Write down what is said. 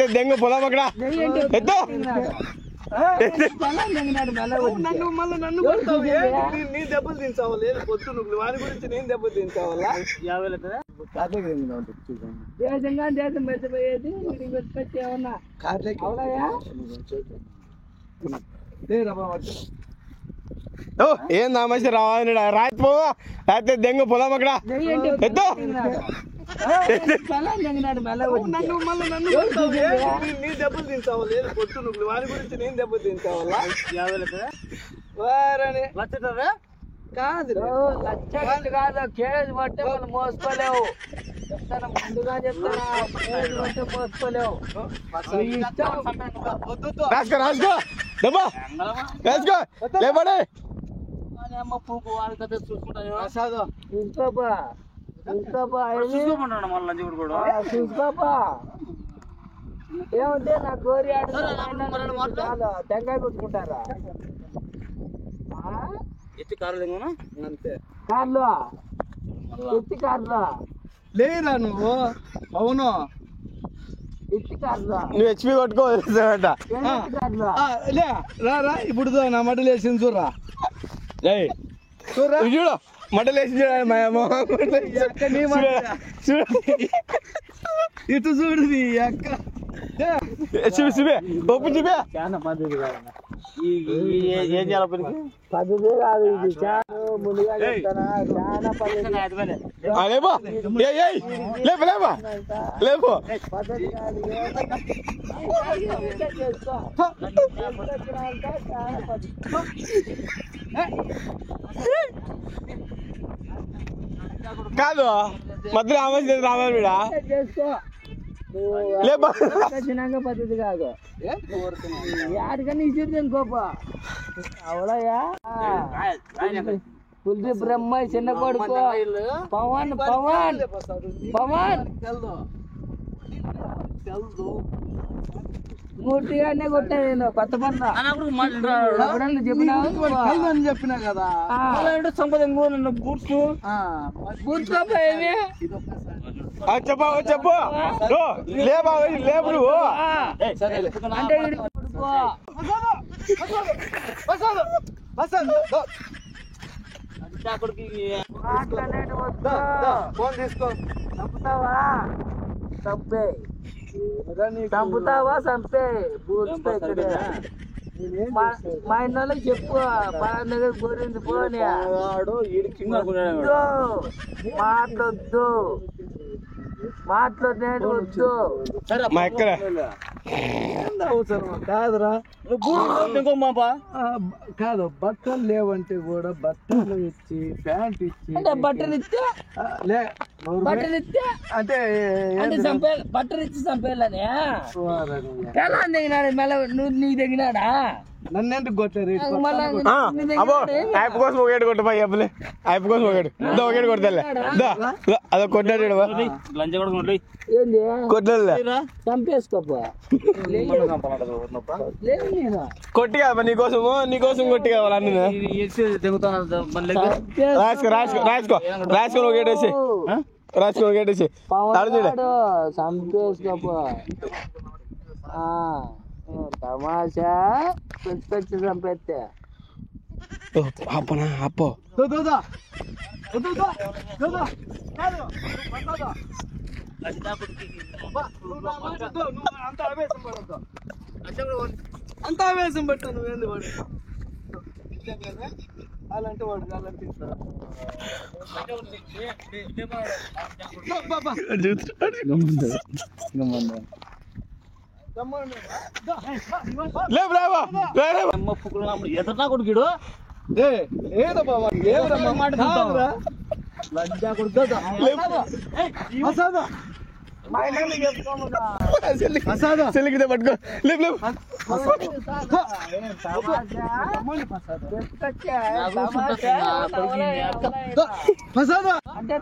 దెంగ పొలం అక్కడ ఎద్దు నన్ను నీ దెబ్బలు తింటావా లేదు పొద్దు నువ్వు వారి గురించి నేను దెబ్బలు తింటావా దేశం పెట్టబోయేది ఏమన్నా ఏం నామేసి రావాలి రాయిపో రాయితే దెంగ పొలం అక్కడ ఎద్దు నీ దెబ్బలు తింటావా లేదు పొద్దు నువ్వు వారి గురించి నేను దెబ్బలు తింటావా కాదు కాదు కేజీ పట్టే మనం మోసుకోలేవు చెప్తాను ముందుగా చెప్తాను కేజీ పట్టే మోసుకోలేవు రాసుకో రాసుకో దెబ్బ రాసుకో లేపడే అమ్మ పూకు వాడి కథ చూసుకుంటాను చూసుకోపా ఏముంటే నా గోరి టెంకాయ కొట్టుకుంటారా ఎత్తి కారు అంతే కార్లో ఎత్తి కార్లో లేరా నువ్వు అవును ఎత్తి కార్లో నువ్వు హెచ్పి కొట్టుకోవాలంట లే రా ఇప్పుడు నా మటలు వేసింది చూడరా చూడరా చూడు మటలు వేసి చూడు ఇటు చూడు నీ అక్క చూపి చూపి ఒప్పు చూపి చాలా పద్ధతి కాదు ఏం చేయాలి పద్ధతి కాదు ఇది చాలా ముందుగా చెప్తానా చాలా పద్ధతి లేపో లేపు లేపో లేపు పద్ధతి కాదు కాదు మధ్యలో ఆమె రావాలి వీడా లేపా పద్ధతి కాదు యాడికన్నా ఇచ్చేది గొప్ప అవలయ్యా పుల్లి బ్రహ్మ చిన్న కొడుకు పవన్ పవన్ పవన్ మూర్తిగానే కొట్టా నేను కొత్త పన్న చెప్పినా కదా సంపద కూర్చోపోయేవి చెప్పు చెప్పు లేపా లేపు నువ్వు అంటే ఫోన్ తీసుకో చంపుతావా చంపే చంపుతావా చంపే మా ఇళ్ళకి చెప్పు పలానా దగ్గర గురించి పోనీ మాట్లాడొద్దు మాట్లాడేది వద్దు మా ఎక్కడ కాదురా కాదు బట్టలు లేవంటే కూడా బట్టలు ఇచ్చి ప్యాంట్ ఇచ్చి అంటే బట్టలు ఇస్తే బట్టలు ఇస్తే అంటే బట్టలు ఇచ్చి చంపేయాలని ఎలా దిగినాడు మెల్ల నువ్వు నీకు దిగినాడా నన్ను కొట్టారు అబ్బో యాప్ కోసం ఒకటి కొట్టు అప్పులే యాప్ కోసం ఒకటి ఒకటి కొడతా అదో కొట్టాడు ఏంది కొట్టాడు చంపేసుకోపో కొట్టి కాదు నీకోసం కొట్టి కావాలి అన్ని రాసుకో రాసుకో రాసుకో రాసుకొని ఒకటి వేసి రాసుకొని ఒకటి వేసి చంపేసుకోపో తమాషా పెంచుకొచ్చి చంపేస్తే అప్పనా అప్పో అంత ఆవేశం పెట్టు నువ్వేంది వాడు అలాంటి వాడు అలాంటి ఎతనా కొడుకుడు ఏదో బాబా ఏదో మాట లంజా కొడుకు చెల్లికితే పట్టుకో లేపు లేపు అంటే